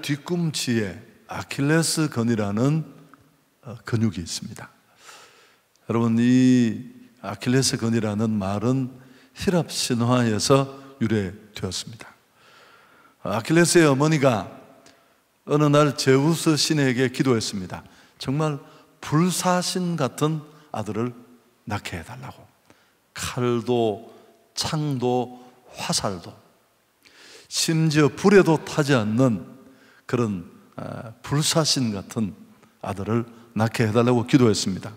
뒤꿈치에 아킬레스건이라는 근육이 있습니다. 여러분, 이 아킬레스건이라는 말은 히랍 신화에서 유래되었습니다. 아킬레스의 어머니가 어느 날 제우스 신에게 기도했습니다. 정말 불사신 같은 아들을 낳게 해달라고. 칼도 창도 화살도 심지어 불에도 타지 않는 그런 불사신 같은 아들을 낳게 해달라고 기도했습니다.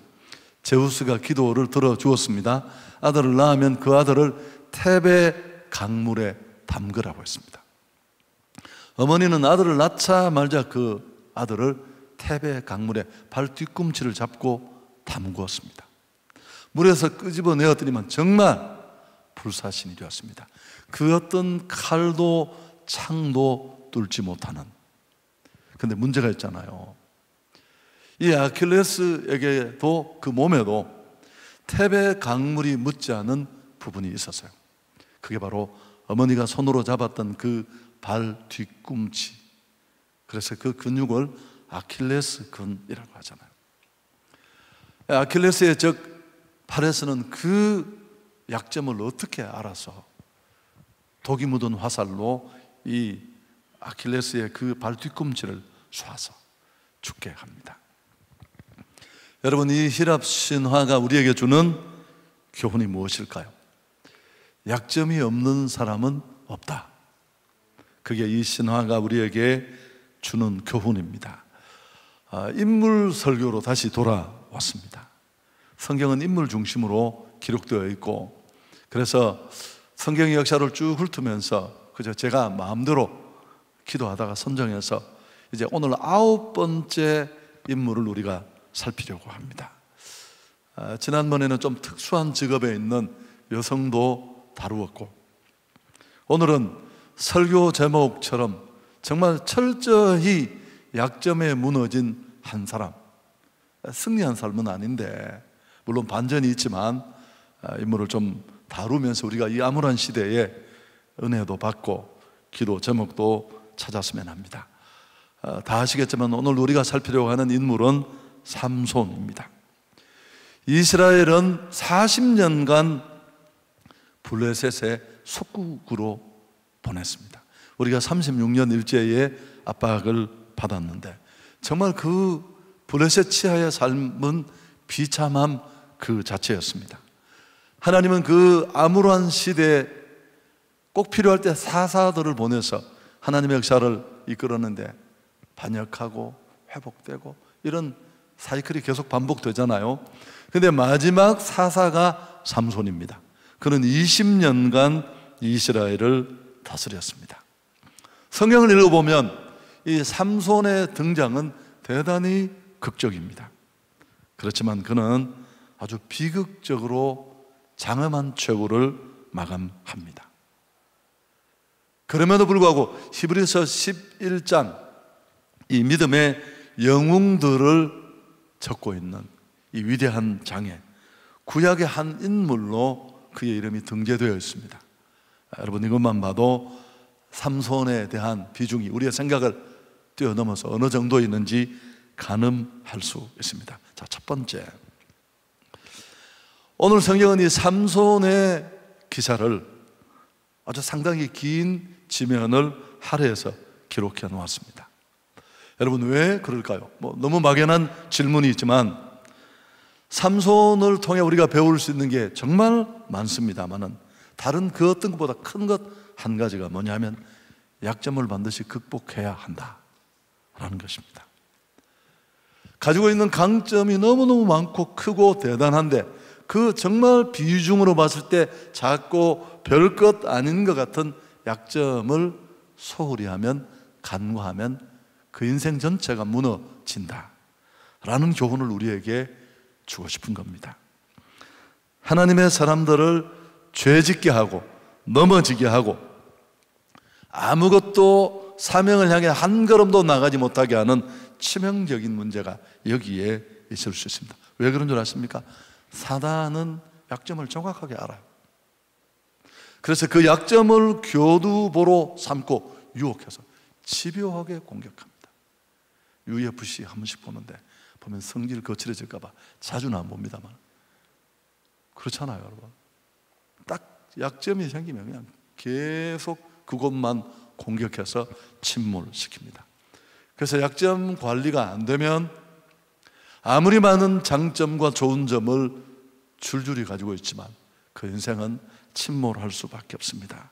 제우스가 기도를 들어주었습니다. 아들을 낳으면 그 아들을 테베 강물에 담그라고 했습니다. 어머니는 아들을 낳자마자 그 아들을 테베 강물에 발 뒤꿈치를 잡고 담그었습니다. 물에서 끄집어내었더니만 정말 불사신이 되었습니다. 그 어떤 칼도 창도 뚫지 못하는. 근데 문제가 있잖아요. 이 아킬레스에게도 그 몸에도 테베 강물이 묻지 않은 부분이 있었어요. 그게 바로 어머니가 손으로 잡았던 그 발 뒤꿈치. 그래서 그 근육을 아킬레스건이라고 하잖아요. 아킬레스의 즉 팔에서는 그 약점을 어떻게 알아서 독이 묻은 화살로 이 아킬레스의 그 발 뒤꿈치를 쏴서 죽게 합니다. 여러분, 이 히랍 신화가 우리에게 주는 교훈이 무엇일까요? 약점이 없는 사람은 없다. 그게 이 신화가 우리에게 주는 교훈입니다. 인물 설교로 다시 돌아왔습니다. 성경은 인물 중심으로 기록되어 있고, 그래서 성경의 역사를 쭉 훑으면서 그저 제가 마음대로 기도하다가 선정해서 이제 오늘 9번째 인물을 우리가 살피려고 합니다. 지난번에는 좀 특수한 직업에 있는 여성도 다루었고, 오늘은 설교 제목처럼 정말 철저히 약점에 무너진 한 사람, 승리한 삶은 아닌데 물론 반전이 있지만 인물을 좀 다루면서 우리가 이 암울한 시대에 은혜도 받고 기도 제목도 찾았으면 합니다. 다 아시겠지만 오늘 우리가 살피려고 하는 인물은 삼손입니다. 이스라엘은 40년간 블레셋의 속국으로 보냈습니다. 우리가 36년 일제에 압박을 받았는데 정말 그 블레셋 치하의 삶은 비참함 그 자체였습니다. 하나님은 그 암울한 시대에 꼭 필요할 때 사사들을 보내서 하나님의 역사를 이끌었는데 반역하고 회복되고 이런 사이클이 계속 반복되잖아요. 근데 마지막 사사가 삼손입니다. 그는 20년간 이스라엘을 다스렸습니다. 성경을 읽어보면 이 삼손의 등장은 대단히 극적입니다. 그렇지만 그는 아주 비극적으로 장엄한 최후를 마감합니다. 그럼에도 불구하고 히브리서 11장 이 믿음의 영웅들을 적고 있는 이 위대한 장에 구약의 한 인물로 그의 이름이 등재되어 있습니다. 여러분, 이것만 봐도 삼손에 대한 비중이 우리의 생각을 뛰어넘어서 어느 정도 있는지 가늠할 수 있습니다. 자, 첫 번째, 오늘 성경은 이 삼손의 기사를 아주 상당히 긴 지면을 할애해서 기록해 놓았습니다. 여러분, 왜 그럴까요? 너무 막연한 질문이 있지만 삼손을 통해 우리가 배울 수 있는 게 정말 많습니다만은 다른 그 어떤 것보다 큰 것 한 가지가 뭐냐면 약점을 반드시 극복해야 한다라는 것입니다. 가지고 있는 강점이 너무너무 많고 크고 대단한데 그 정말 비중으로 봤을 때 작고 별것 아닌 것 같은 약점을 소홀히 하면, 간과하면 그 인생 전체가 무너진다라는 교훈을 우리에게 주고 싶은 겁니다. 하나님의 사람들을 죄짓게 하고 넘어지게 하고 아무것도 사명을 향해 한 걸음도 나가지 못하게 하는 치명적인 문제가 여기에 있을 수 있습니다. 왜 그런 줄 아십니까? 사단은 약점을 정확하게 알아요. 그래서 그 약점을 교두보로 삼고 유혹해서 집요하게 공격합니다. UFC 한 번씩 보는데 보면 성질 거칠어질까 봐 자주는 안 봅니다만 그렇잖아요, 여러분. 딱 약점이 생기면 그냥 계속 그것만 공격해서 침몰시킵니다. 그래서 약점 관리가 안 되면 아무리 많은 장점과 좋은 점을 줄줄이 가지고 있지만 그 인생은 침몰할 수밖에 없습니다.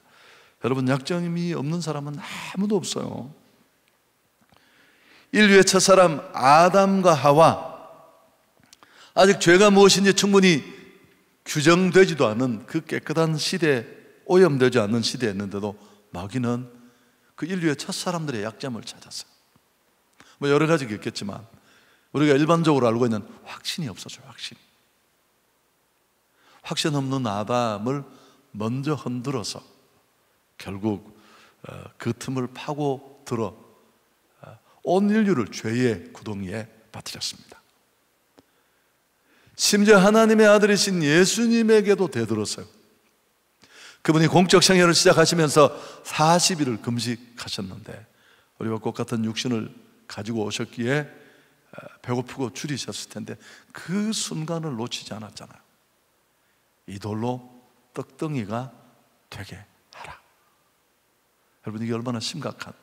여러분, 약점이 없는 사람은 아무도 없어요. 인류의 첫사람 아담과 하와, 아직 죄가 무엇인지 충분히 규정되지도 않은 그 깨끗한 시대, 오염되지 않는 시대였는데도 마귀는 그 인류의 첫사람들의 약점을 찾았어요. 뭐 여러 가지가 있겠지만 우리가 일반적으로 알고 있는 확신이 없어져요. 확신 없는 아담을 먼저 흔들어서 결국 그 틈을 파고들어 온 인류를 죄의 구덩이에 빠뜨렸습니다. 심지어 하나님의 아들이신 예수님에게도 대들었어요. 그분이 공적 생애를 시작하시면서 40일을 금식하셨는데 우리와 똑같은 육신을 가지고 오셨기에 배고프고 줄이셨을 텐데 그 순간을 놓치지 않았잖아요. 이 돌로 떡덩이가 되게 하라. 여러분, 이게 얼마나 심각한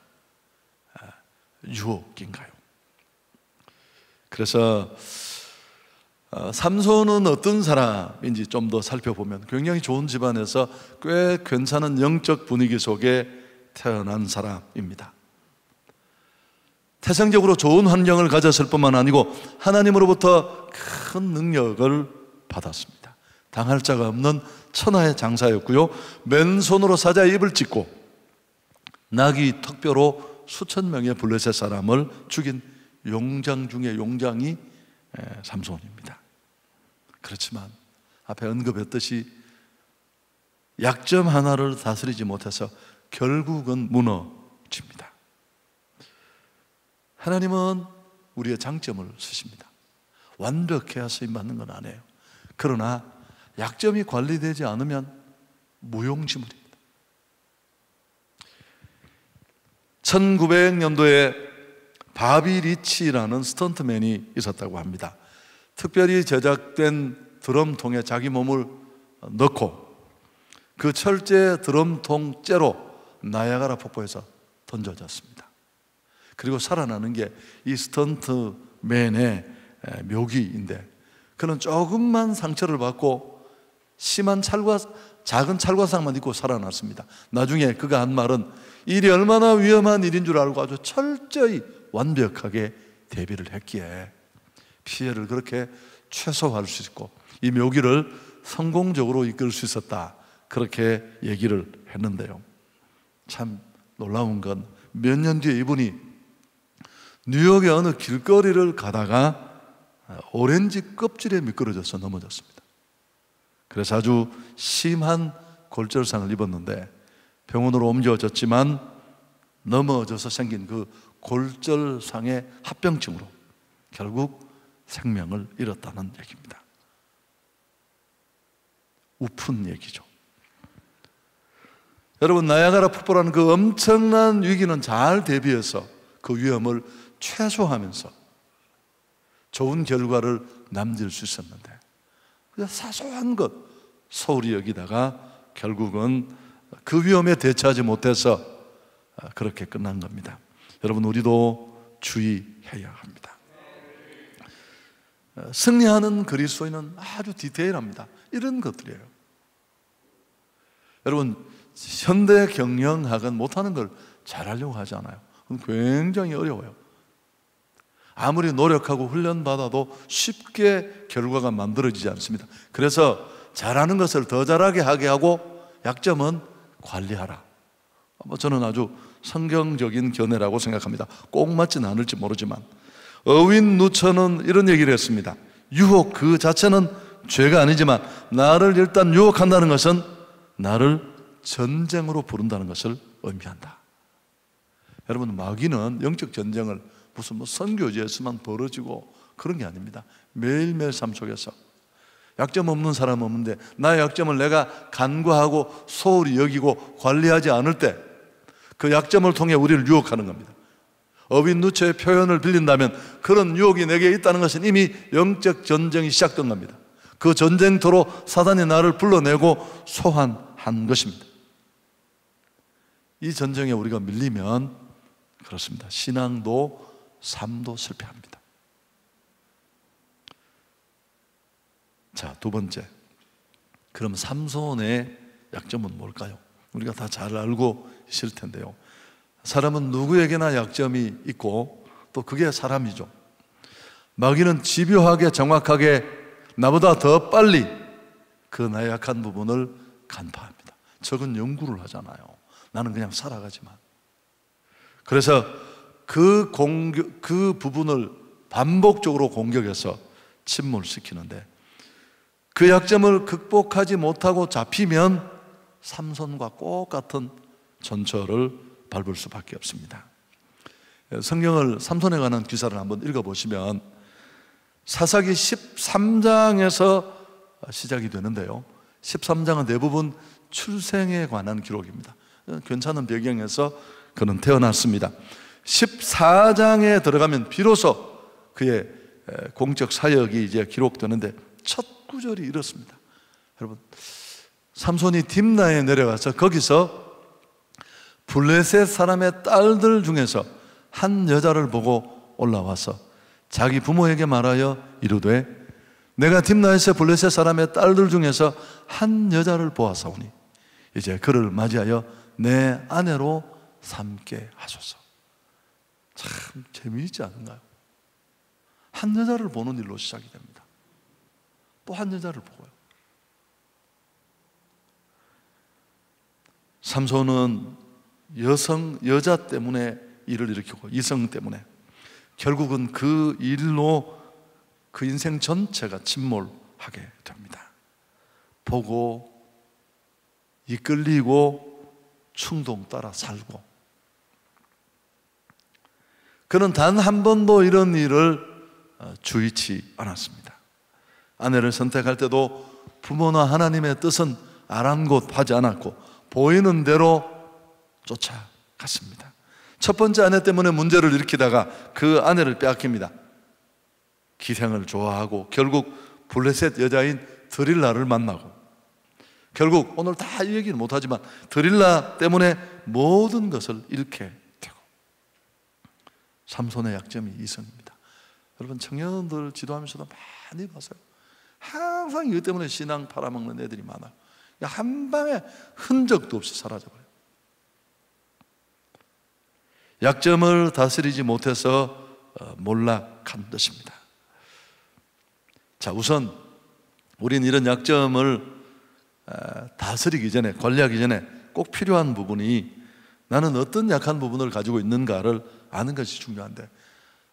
유혹인가요? 그래서 삼손은 어떤 사람인지 좀 더 살펴보면 굉장히 좋은 집안에서 꽤 괜찮은 영적 분위기 속에 태어난 사람입니다. 태생적으로 좋은 환경을 가졌을 뿐만 아니고 하나님으로부터 큰 능력을 받았습니다. 당할 자가 없는 천하의 장사였고요, 맨손으로 사자의 입을 찢고 나귀 턱뼈로 수천 명의 블레셋 사람을 죽인 용장 중에 용장이 삼손입니다. 그렇지만 앞에 언급했듯이 약점 하나를 다스리지 못해서 결국은 무너집니다. 하나님은 우리의 장점을 쓰십니다. 완벽해야 쓰임받는 건 아니에요. 그러나 약점이 관리되지 않으면 무용지물입니다. 1900년도에 바비 리치라는 스턴트맨이 있었다고 합니다. 특별히 제작된 드럼통에 자기 몸을 넣고 그 철제 드럼통째로 나야가라 폭포에서 던져졌습니다. 그리고 살아나는 게 이 스턴트맨의 묘기인데, 그는 조금만 상처를 받고 심한 작은 찰과상만 입고 살아났습니다. 나중에 그가 한 말은 일이 얼마나 위험한 일인 줄 알고 아주 철저히 완벽하게 대비를 했기에 피해를 그렇게 최소화할 수 있고 이 묘기를 성공적으로 이끌 수 있었다, 그렇게 얘기를 했는데요. 참 놀라운 건 몇 년 뒤에 이분이 뉴욕의 어느 길거리를 가다가 오렌지 껍질에 미끄러져서 넘어졌습니다. 그래서 아주 심한 골절상을 입었는데 병원으로 옮겨졌지만 넘어져서 생긴 그 골절상의 합병증으로 결국 생명을 잃었다는 얘기입니다. 우픈 얘기죠. 여러분, 나야가라 폭포라는 그 엄청난 위기는 잘 대비해서 그 위험을 최소화하면서 좋은 결과를 남길 수 있었는데 그냥 사소한 것 소홀히 여기다가 결국은 그 위험에 대처하지 못해서 그렇게 끝난 겁니다. 여러분, 우리도 주의해야 합니다. 승리하는 그리스도인은 아주 디테일합니다. 이런 것들이에요. 여러분, 현대 경영학은 못하는 걸 잘하려고 하잖아요. 그건 굉장히 어려워요. 아무리 노력하고 훈련받아도 쉽게 결과가 만들어지지 않습니다. 그래서 잘하는 것을 더 잘하게 하게 하고 약점은 관리하라. 저는 아주 성경적인 견해라고 생각합니다. 꼭 맞지는 않을지 모르지만 어윈 누처는 이런 얘기를 했습니다. 유혹 그 자체는 죄가 아니지만 나를 일단 유혹한다는 것은 나를 전쟁으로 부른다는 것을 의미한다. 여러분, 마귀는 영적 전쟁을 무슨 선교지에서만 벌어지고 그런 게 아닙니다. 매일매일 삶 속에서 약점 없는 사람 없는데 나의 약점을 내가 간과하고 소홀히 여기고 관리하지 않을 때 그 약점을 통해 우리를 유혹하는 겁니다. 어윈누체의 표현을 빌린다면 그런 유혹이 내게 있다는 것은 이미 영적 전쟁이 시작된 겁니다. 그 전쟁터로 사단이 나를 불러내고 소환한 것입니다. 이 전쟁에 우리가 밀리면 그렇습니다. 신앙도 삶도 실패합니다. 자, 두 번째. 그럼 삼손의 약점은 뭘까요? 우리가 다 잘 알고 있을 텐데요. 사람은 누구에게나 약점이 있고 또 그게 사람이죠. 마귀는 집요하게 정확하게 나보다 더 빨리 그 나의 약한 부분을 간파합니다. 적은 연구를 하잖아요. 나는 그냥 살아가지만. 그래서 그 부분을 반복적으로 공격해서 침몰시키는데 그 약점을 극복하지 못하고 잡히면 삼손과 똑같은 전철을 밟을 수밖에 없습니다. 성경을 삼손에 관한 기사를 한번 읽어보시면 사사기 13장에서 시작이 되는데요, 13장은 대부분 출생에 관한 기록입니다. 괜찮은 배경에서 그는 태어났습니다. 14장에 들어가면 비로소 그의 공적 사역이 이제 기록되는데 첫 구절이 이렇습니다. 여러분, 삼손이 딥나에 내려가서 거기서 블레셋 사람의 딸들 중에서 한 여자를 보고 올라와서 자기 부모에게 말하여 이르되 내가 딥나에서 블레셋 사람의 딸들 중에서 한 여자를 보았사오니 이제 그를 맞이하여 내 아내로 삼게 하소서. 참 재미있지 않은가요? 한 여자를 보는 일로 시작이 됩니다. 또 한 여자를 보고요. 삼손은 여자 때문에 일을 일으키고 이성 때문에 결국은 그 일로 그 인생 전체가 침몰하게 됩니다. 보고 이끌리고 충동 따라 살고, 그는 단 한 번도 이런 일을 주의치 않았습니다. 아내를 선택할 때도 부모나 하나님의 뜻은 아랑곳하지 않았고 보이는 대로 쫓아갔습니다. 첫 번째 아내 때문에 문제를 일으키다가 그 아내를 빼앗깁니다. 기생을 좋아하고 결국 블레셋 여자인 드릴라를 만나고, 결국 오늘 다 이 얘기는 못하지만 드릴라 때문에 모든 것을 잃게 되고, 삼손의 약점이 이성입니다. 여러분, 청년들 지도하면서도 많이 봤어요. 항상 이것 때문에 신앙 팔아먹는 애들이 많아요. 한 방에 흔적도 없이 사라져버려요. 약점을 다스리지 못해서 몰락한 것입니다. 자, 우선 우린 이런 약점을 다스리기 전에, 관리하기 전에 꼭 필요한 부분이 나는 어떤 약한 부분을 가지고 있는가를 아는 것이 중요한데,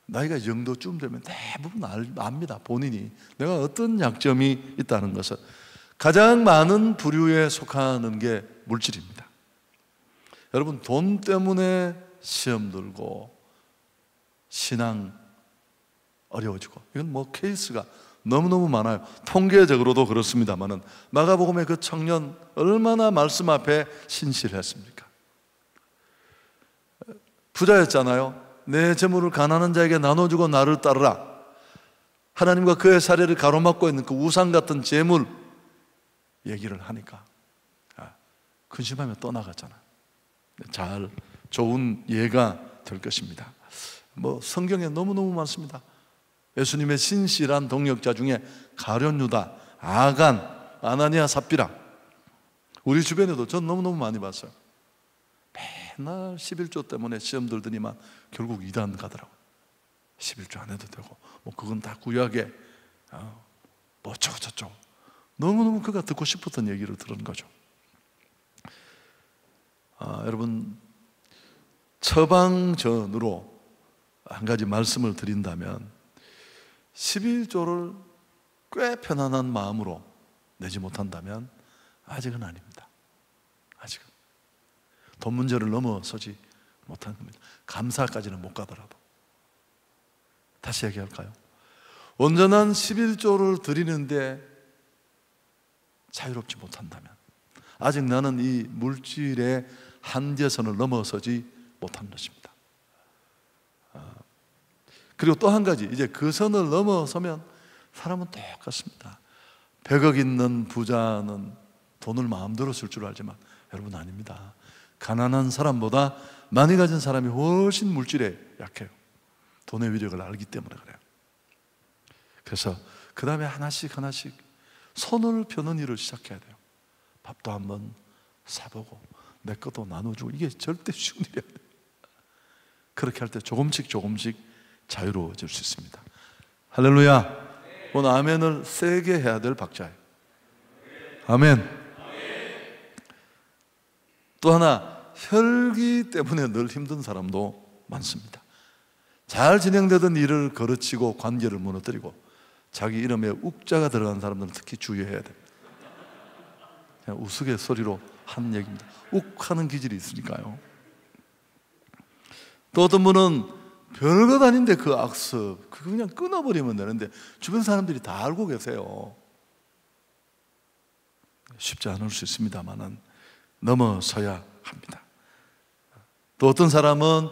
나이가 이 정도쯤 되면 대부분 압니다. 본인이 내가 어떤 약점이 있다는 것을. 가장 많은 부류에 속하는 게 물질입니다. 여러분, 돈 때문에 시험 들고 신앙 어려워지고, 이건 뭐 케이스가 너무너무 많아요. 통계적으로도 그렇습니다만은 마가복음의 그 청년 얼마나 말씀 앞에 신실했습니까? 부자였잖아요. 내 재물을 가난한 자에게 나눠주고 나를 따르라. 하나님과 그의 사례를 가로막고 있는 그 우상 같은 재물 얘기를 하니까 근심하며 떠나갔잖아요. 잘 좋은 예가 될 것입니다. 뭐 성경에 너무너무 많습니다. 예수님의 신실한 동역자 중에 가룟 유다, 아간, 아나니아, 삽비라, 우리 주변에도 전 너무너무 많이 봤어요. 맨날 11조 때문에 시험 들더니만 결국 이단 가더라고요. 11조 안 해도 되고 뭐 그건 다 구약에 뭐 어쩌고 저쩌고 너무너무 그가 듣고 싶었던 얘기를 들은 거죠. 여러분, 처방전으로 한 가지 말씀을 드린다면 11조를 꽤 편안한 마음으로 내지 못한다면 아직은 아닙니다. 아직은 돈 문제를 넘어서지 못하는 겁니다. 감사까지는 못 가더라도. 다시 얘기할까요? 온전한 11조를 드리는데 자유롭지 못한다면 아직 나는 이 물질에 한계선을 넘어서지 못하는 것입니다. 그리고 또 한 가지, 이제 그 선을 넘어서면 사람은 똑같습니다. 100억 있는 부자는 돈을 마음대로 쓸 줄 알지만 여러분 아닙니다. 가난한 사람보다 많이 가진 사람이 훨씬 물질에 약해요. 돈의 위력을 알기 때문에 그래요. 그래서 그 다음에 하나씩 손을 펴는 일을 시작해야 돼요. 밥도 한번 사보고 내 것도 나눠주고, 이게 절대 쉬운 일이 아니에요. 그렇게 할 때 조금씩 자유로워질 수 있습니다. 할렐루야. 오늘 아멘을 세게 해야 될 박자예요. 아멘. 또 하나, 혈기 때문에 늘 힘든 사람도 많습니다. 잘 진행되던 일을 거르치고 관계를 무너뜨리고 자기 이름에 욱자가 들어간 사람들은 특히 주의해야 됩니다. 그냥 우스갯소리로 한 얘기입니다. 욱하는 기질이 있으니까요. 또 어떤 분은 별것 아닌데 그 악습, 그거 그냥 끊어버리면 되는데 주변 사람들이 다 알고 계세요. 쉽지 않을 수 있습니다만은 넘어서야 합니다. 또 어떤 사람은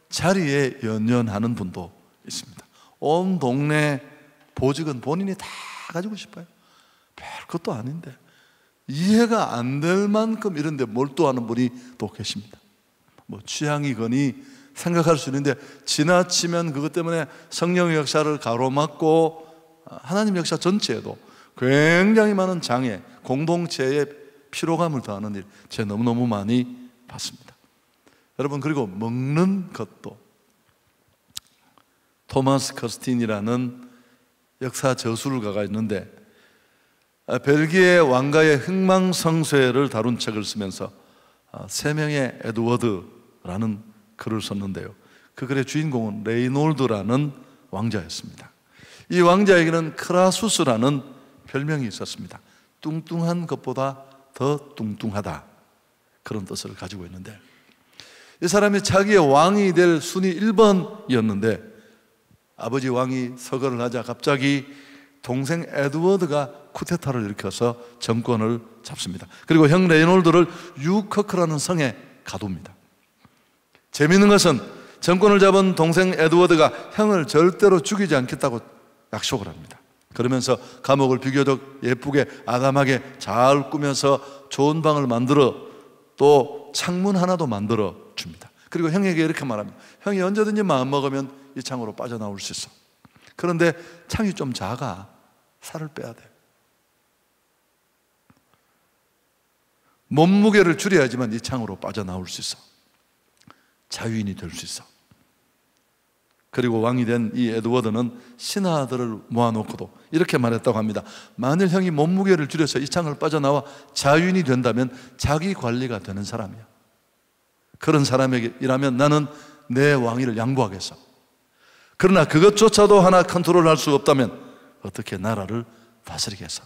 자리에 연연하는 분도 있습니다. 온 동네 보직은 본인이 다 가지고 싶어요. 별 것도 아닌데 이해가 안 될 만큼 이런 데 몰두하는 분이 또 계십니다. 뭐 취향이거니 생각할 수 있는데 지나치면 그것 때문에 성령의 역사를 가로막고 하나님 역사 전체에도 굉장히 많은 장애, 공동체에 피로감을 더하는 일, 제가 너무너무 많이 봤습니다. 여러분, 그리고 먹는 것도 토마스 커스틴이라는 역사 저술가가 있는데 벨기에 왕가의 흥망성쇠를 다룬 책을 쓰면서 세 명의 에드워드라는 글을 썼는데요, 그 글의 주인공은 레이놀드라는 왕자였습니다. 이 왕자에게는 크라수스라는 별명이 있었습니다. 뚱뚱한 것보다 더 뚱뚱하다, 그런 뜻을 가지고 있는데, 이 사람이 자기의 왕이 될 순위 1번이었는데 아버지 왕이 서거를 하자 갑자기 동생 에드워드가 쿠데타를 일으켜서 정권을 잡습니다. 그리고 형 레이놀드를 유커크라는 성에 가둡니다. 재미있는 것은 정권을 잡은 동생 에드워드가 형을 절대로 죽이지 않겠다고 약속을 합니다. 그러면서 감옥을 비교적 예쁘게 아담하게 잘 꾸며서 좋은 방을 만들어 또 창문 하나도 만들어 줍니다. 그리고 형에게 이렇게 말합니다. 형이 언제든지 마음먹으면 이 창으로 빠져나올 수 있어. 그런데 창이 좀 작아. 살을 빼야 돼. 몸무게를 줄여야지만 이 창으로 빠져나올 수 있어. 자유인이 될 수 있어. 그리고 왕이 된 이 에드워드는 신하들을 모아놓고도 이렇게 말했다고 합니다. 만일 형이 몸무게를 줄여서 이 창을 빠져나와 자유인이 된다면 자기 관리가 되는 사람이야. 그런 사람에게라면 나는 내 왕위를 양보하겠어. 그러나 그것조차도 하나 컨트롤할 수 없다면 어떻게 나라를 다스리겠어?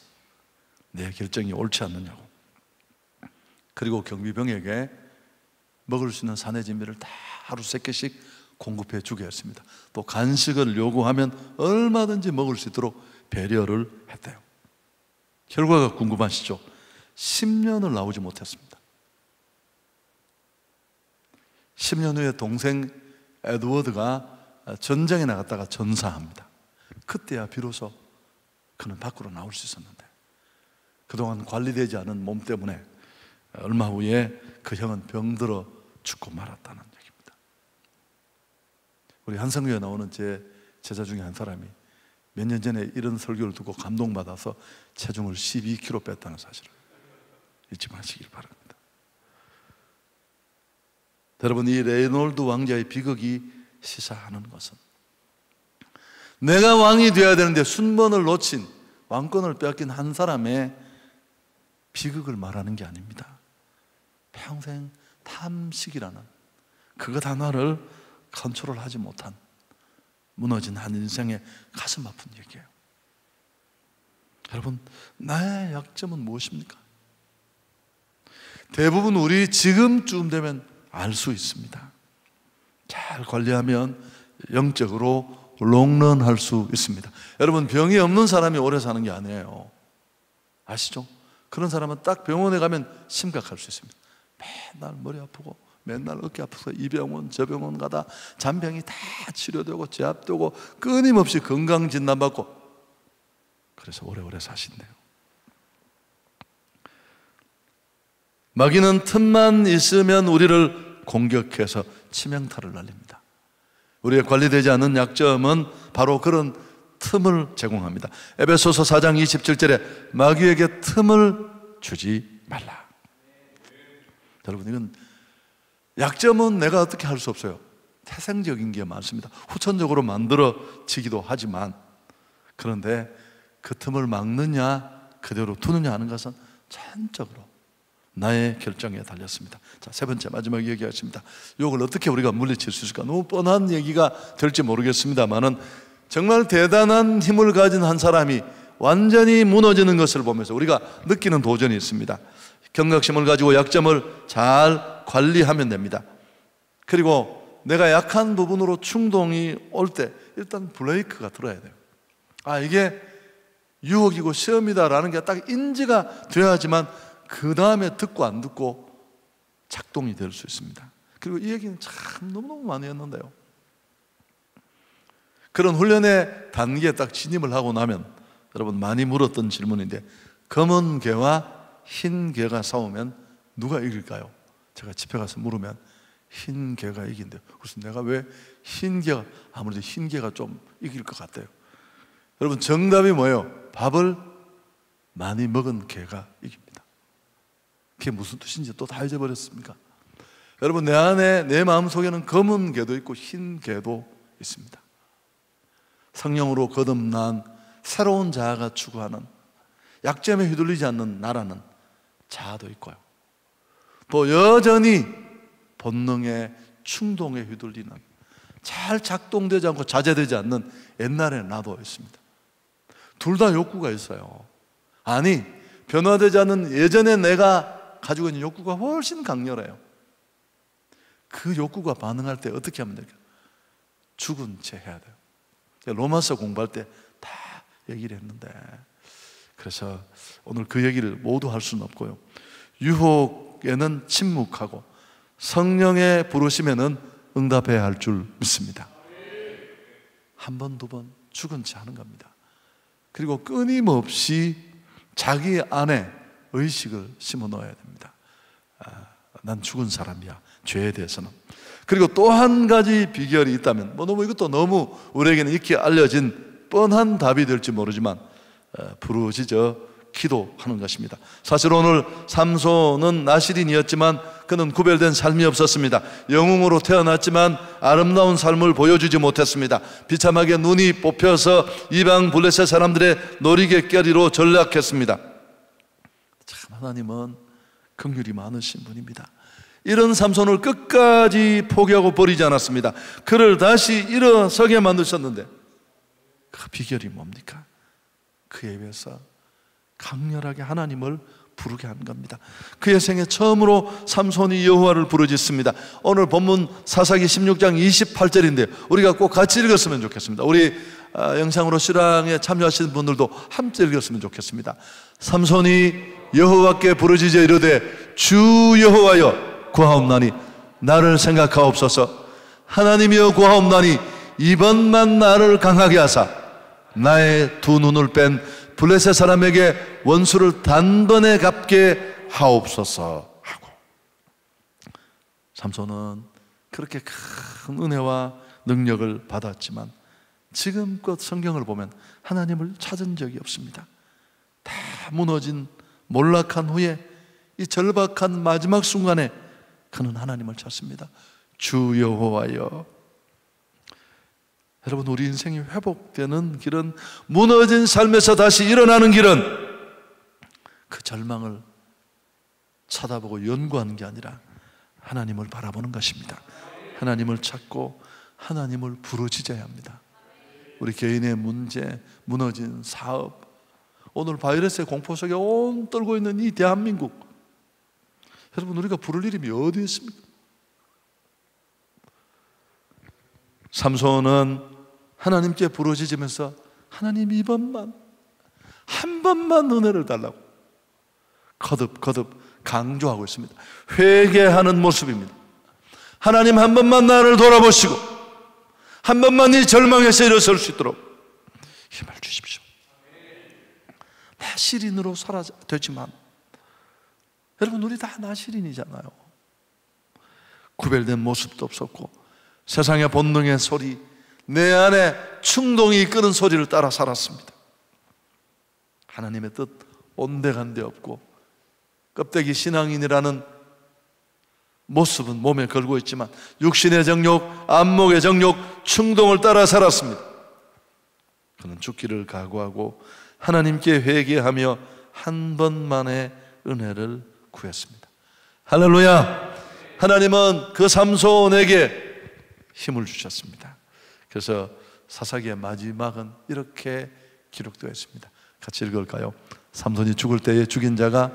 내 결정이 옳지 않느냐고. 그리고 경비병에게 먹을 수 있는 산의 진미를 다 하루 3개씩 공급해 주게 했습니다. 또 간식을 요구하면 얼마든지 먹을 수 있도록 배려를 했대요. 결과가 궁금하시죠? 10년을 나오지 못했습니다. 10년 후에 동생 에드워드가 전쟁에 나갔다가 전사합니다. 그때야 비로소 그는 밖으로 나올 수 있었는데 그동안 관리되지 않은 몸 때문에 얼마 후에 그 형은 병들어 죽고 말았다는 얘기입니다. 우리 한성교회 나오는 제 제자 중에 한 사람이 몇 년 전에 이런 설교를 듣고 감동받아서 체중을 12kg 뺐다는 사실을 잊지 마시길 바랍니다. 여러분, 이 레이놀드 왕자의 비극이 시사하는 것은 내가 왕이 되어야 되는데 순번을 놓친, 왕권을 빼앗긴 한 사람의 비극을 말하는 게 아닙니다. 평생 탐식이라는 그것 하나를 컨트롤하지 못한 무너진 한 인생의 가슴 아픈 얘기예요. 여러분, 나의 약점은 무엇입니까? 대부분 우리 지금쯤 되면 알 수 있습니다. 잘 관리하면 영적으로 롱런할 수 있습니다. 여러분, 병이 없는 사람이 오래 사는 게 아니에요. 아시죠? 그런 사람은 딱 병원에 가면 심각할 수 있습니다. 맨날 머리 아프고 맨날 어깨 아파서 이 병원 저 병원 가다 잔병이 다 치료되고 제압되고 끊임없이 건강 진단받고, 그래서 오래오래 사신대요. 마귀는 틈만 있으면 우리를 공격해서 치명타를 날립니다. 우리의 관리되지 않는 약점은 바로 그런 틈을 제공합니다. 에베소서 4장 27절에 마귀에게 틈을 주지 말라. 여러분, 이건 약점은 내가 어떻게 할 수 없어요. 태생적인 게 많습니다. 후천적으로 만들어지기도 하지만, 그런데 그 틈을 막느냐 그대로 두느냐 하는 것은 전적으로 나의 결정에 달렸습니다. 자, 세 번째 마지막 얘기하십니다. 이걸 어떻게 우리가 물리칠 수 있을까? 너무 뻔한 얘기가 될지 모르겠습니다만은 정말 대단한 힘을 가진 한 사람이 완전히 무너지는 것을 보면서 우리가 느끼는 도전이 있습니다. 경각심을 가지고 약점을 잘 관리하면 됩니다. 그리고 내가 약한 부분으로 충동이 올 때 일단 브레이크가 들어야 돼요. 아, 이게 유혹이고 시험이다라는 게 딱 인지가 돼야지만 그 다음에 듣고 안 듣고 작동이 될 수 있습니다. 그리고 이 얘기는 참 너무너무 많이 했는데요, 그런 훈련의 단계에 딱 진입을 하고 나면 여러분 많이 물었던 질문인데, 검은 개와 흰 개가 싸우면 누가 이길까요? 제가 집에 가서 물으면 흰 개가 이긴대요. 그래서 내가 왜 흰 개가, 아무래도 흰 개가 좀 이길 것 같아요. 여러분, 정답이 뭐예요? 밥을 많이 먹은 개가 이깁니다. 그게 무슨 뜻인지 또 다 잊어버렸습니까? 여러분, 내 안에, 내 마음속에는 검은 개도 있고 흰 개도 있습니다. 성령으로 거듭난 새로운 자아가 추구하는, 약점에 휘둘리지 않는 나라는 자아도 있고요, 또 여전히 본능의 충동에 휘둘리는, 잘 작동되지 않고 자제되지 않는 옛날의 나도 있습니다. 둘 다 욕구가 있어요. 아니, 변화되지 않는 예전의 내가 가지고 있는 욕구가 훨씬 강렬해요. 그 욕구가 반응할 때 어떻게 하면 될까요? 죽은 채 해야 돼요. 로마서 공부할 때 다 얘기를 했는데, 그래서 오늘 그 얘기를 모두 할 수는 없고요, 유혹에는 침묵하고 성령의 부르심에는 응답해야 할 줄 믿습니다. 한 번, 두 번 죽은 채 하는 겁니다. 그리고 끊임없이 자기 안에 의식을 심어 넣어야 됩니다. 난 죽은 사람이야, 죄에 대해서는. 그리고 또 한 가지 비결이 있다면, 너무 이것도 너무 우리에게는 익히 알려진 뻔한 답이 될지 모르지만 부르짖어 기도하는 것입니다. 사실 오늘 삼손은 나실인이었지만 그는 구별된 삶이 없었습니다. 영웅으로 태어났지만 아름다운 삶을 보여주지 못했습니다. 비참하게 눈이 뽑혀서 이방 블레셋 사람들의 놀이개거리로 전락했습니다. 참, 하나님은 긍휼이 많으신 분입니다. 이런 삼손을 끝까지 포기하고 버리지 않았습니다. 그를 다시 일어서게 만드셨는데 그 비결이 뭡니까? 그에 비해서 강렬하게 하나님을 부르게 한 겁니다. 그의 생애 처음으로 삼손이 여호와를 부르짖습니다. 오늘 본문 사사기 16장 28절인데 우리가 꼭 같이 읽었으면 좋겠습니다. 우리 영상으로 실황에 참여하시는 분들도 함께 읽었으면 좋겠습니다. 삼손이 여호와께 부르짖어 이르되 주 여호와여 구하옵나니 나를 생각하옵소서. 하나님이여 구하옵나니 이번만 나를 강하게 하사 나의 두 눈을 뺀 블레셋 사람에게 원수를 단번에 갚게 하옵소서 하고, 삼손은 그렇게 큰 은혜와 능력을 받았지만 지금껏 성경을 보면 하나님을 찾은 적이 없습니다. 다 무너진 몰락한 후에 이 절박한 마지막 순간에 그는 하나님을 찾습니다. 주 여호와여. 여러분, 우리 인생이 회복되는 길은, 무너진 삶에서 다시 일어나는 길은 그 절망을 쳐다보고 연구하는 게 아니라 하나님을 바라보는 것입니다. 하나님을 찾고 하나님을 부르짖어야 합니다. 우리 개인의 문제, 무너진 사업, 오늘 바이러스의 공포 속에 온 떨고 있는 이 대한민국, 여러분, 우리가 부를 이름이 어디 있습니까? 삼손은 하나님께 부르짖으면서 하나님 이번만, 한 번만 은혜를 달라고 거듭 강조하고 있습니다. 회개하는 모습입니다. 하나님 한 번만 나를 돌아보시고 한 번만 이 절망에서 일어설 수 있도록 힘을 주십시오. 나시린으로 살아야 되지만 여러분, 우리 다 나시린이잖아요. 구별된 모습도 없었고 세상의 본능의 소리, 내 안에 충동이 이끄는 소리를 따라 살았습니다. 하나님의 뜻 온데간데 없고 껍데기 신앙인이라는 모습은 몸에 걸고 있지만 육신의 정욕, 안목의 정욕, 충동을 따라 살았습니다. 그는 죽기를 각오하고 하나님께 회개하며 한 번만의 은혜를 구했습니다. 할렐루야! 하나님은 그 삼손에게 힘을 주셨습니다. 그래서 사사기의 마지막은 이렇게 기록되어 있습니다. 같이 읽을까요? 삼손이 죽을 때에 죽인 자가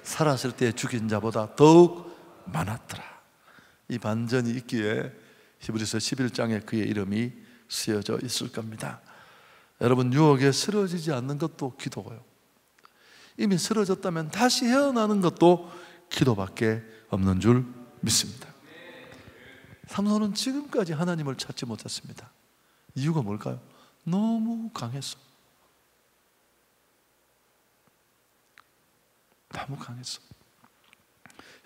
살았을 때에 죽인 자보다 더욱 많았더라. 이 반전이 있기에 히브리서 11장에 그의 이름이 쓰여져 있을 겁니다. 여러분, 유혹에 쓰러지지 않는 것도 기도고요, 이미 쓰러졌다면 다시 헤어나는 것도 기도밖에 없는 줄 믿습니다. 삼손은 지금까지 하나님을 찾지 못했습니다. 이유가 뭘까요? 너무 강했어. 너무 강했어.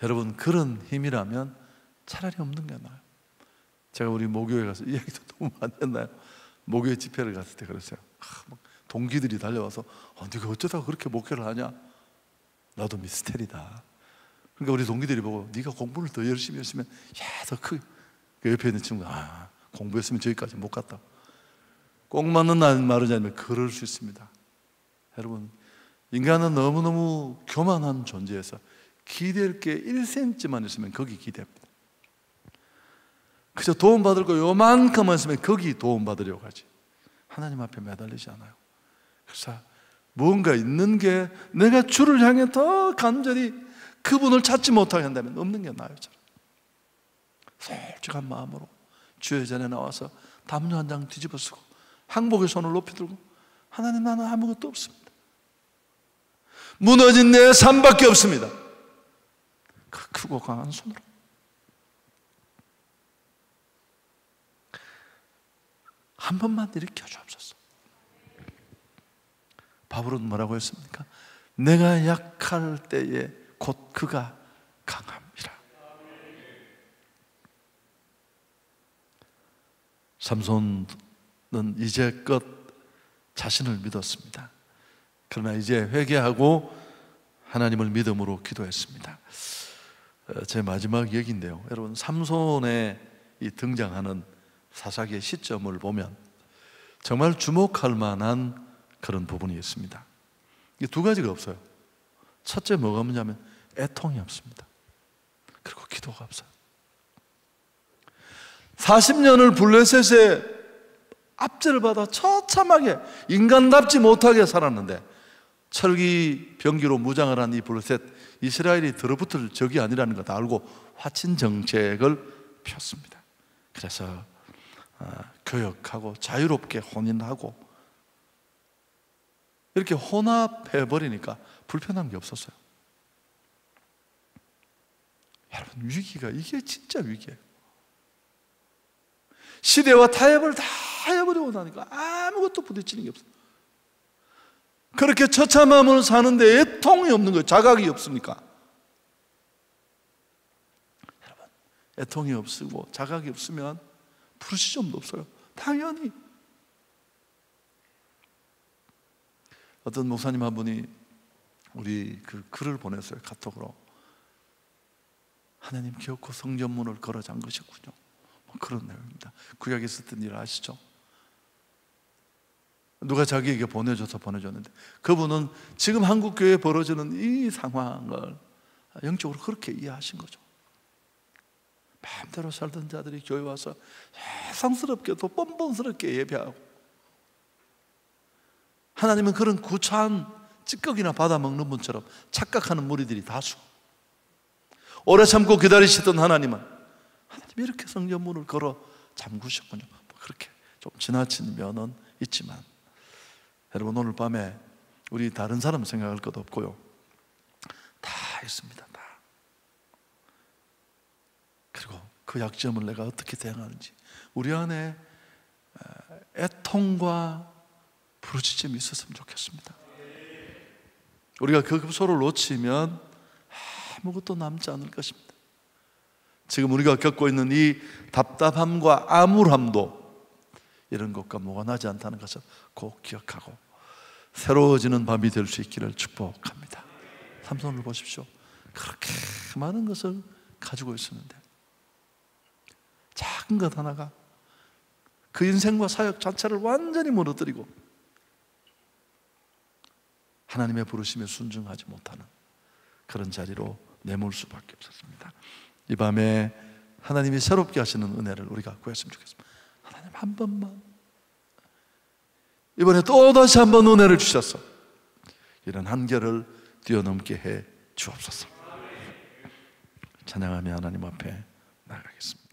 여러분, 그런 힘이라면 차라리 없는 게 나아요. 제가 우리 모교에 가서 이 얘기도 너무 많이 했나요? 모교에 집회를 갔을 때 그랬어요. 동기들이 달려와서 네가 어쩌다가 그렇게 목회를 하냐? 나도 미스테리다. 그러니까 우리 동기들이 보고 네가 공부를 더 열심히 했으면 더 크게. 그 옆에 있는 친구가 공부했으면 저기까지 못 갔다. 꼭 맞는 말이지 않으면 그럴 수 있습니다. 여러분, 인간은 너무너무 교만한 존재에서 기댈 게 1cm만 있으면 거기 기대합니다. 그저 도움받을 거 요만큼만 있으면 거기 도움받으려고 하지, 하나님 앞에 매달리지 않아요. 그래서 무언가 있는 게 내가 주를 향해 더 간절히 그분을 찾지 못하게 한다면 없는 게 나아요. 솔직한 마음으로 주의 전에 나와서 담요 한 장 뒤집어 쓰고 항복의 손을 높이 들고 하나님, 나는 아무것도 없습니다. 무너진 내 삶밖에 없습니다. 그 크고 강한 손으로 한 번만 일으켜 주옵소서. 바울은 뭐라고 했습니까? 내가 약할 때에 곧 그가 강함이라. 삼손은 이제껏 자신을 믿었습니다. 그러나 이제 회개하고 하나님을 믿음으로 기도했습니다. 제 마지막 얘기인데요, 여러분, 삼손의 이 등장하는 사사기의 시점을 보면 정말 주목할 만한 그런 부분이 있습니다. 이게 두 가지가 없어요. 첫째 뭐가 뭐냐면 애통이 없습니다. 그리고 기도가 없어요. 40년을 블레셋의 압제를 받아 처참하게 인간답지 못하게 살았는데 철기 병기로 무장을 한 이 블레셋, 이스라엘이 들어붙을 적이 아니라는 걸 다 알고 화친 정책을 폈습니다. 그래서 교역하고 자유롭게 혼인하고 이렇게 혼합해버리니까 불편한 게 없었어요. 여러분, 위기가 이게 진짜 위기예요. 시대와 타협을 다 해버리고 나니까 아무것도 부딪히는 게 없어요. 그렇게 처참함을 사는데 애통이 없는 거예요. 자각이 없으니까. 여러분, 애통이 없고 자각이 없으면 부르시점도 없어요. 당연히. 어떤 목사님 한 분이 우리 그 글을 보냈어요, 카톡으로. 하나님 기어코 성전문을 걸어 잠그셨군요. 그런 내용입니다. 구약에 있었던 일 아시죠? 누가 자기에게 보내줘서 보내줬는데 그분은 지금 한국교회에 벌어지는 이 상황을 영적으로 그렇게 이해하신 거죠. 마음대로 살던 자들이 교회 와서 세상스럽게도 뻔뻔스럽게 예배하고, 하나님은 그런 구차한 찌꺼기나 받아먹는 분처럼 착각하는 무리들이 다수. 오래 참고 기다리시던 하나님은 이렇게 성전문을 걸어 잠그셨군요. 그렇게 좀 지나친 면은 있지만, 여러분, 오늘 밤에 우리 다른 사람 생각할 것 없고요, 다 있습니다. 다. 그리고 그 약점을 내가 어떻게 대응하는지, 우리 안에 애통과 부르짖음이 있었으면 좋겠습니다. 우리가 그 급소를 놓치면 아무것도 남지 않을 것입니다. 지금 우리가 겪고 있는 이 답답함과 암울함도 이런 것과 무관하지 않다는 것을 꼭 기억하고 새로워지는 밤이 될 수 있기를 축복합니다. 삼손을 보십시오. 그렇게 많은 것을 가지고 있었는데 작은 것 하나가 그 인생과 사역 자체를 완전히 무너뜨리고 하나님의 부르심에 순종하지 못하는 그런 자리로 내몰 수밖에 없었습니다. 이 밤에 하나님이 새롭게 하시는 은혜를 우리가 구했으면 좋겠습니다. 하나님 한 번만, 이번에 또다시 한 번 은혜를 주셔서 이런 한계를 뛰어넘게 해 주옵소서. 찬양하며 하나님 앞에 나가겠습니다.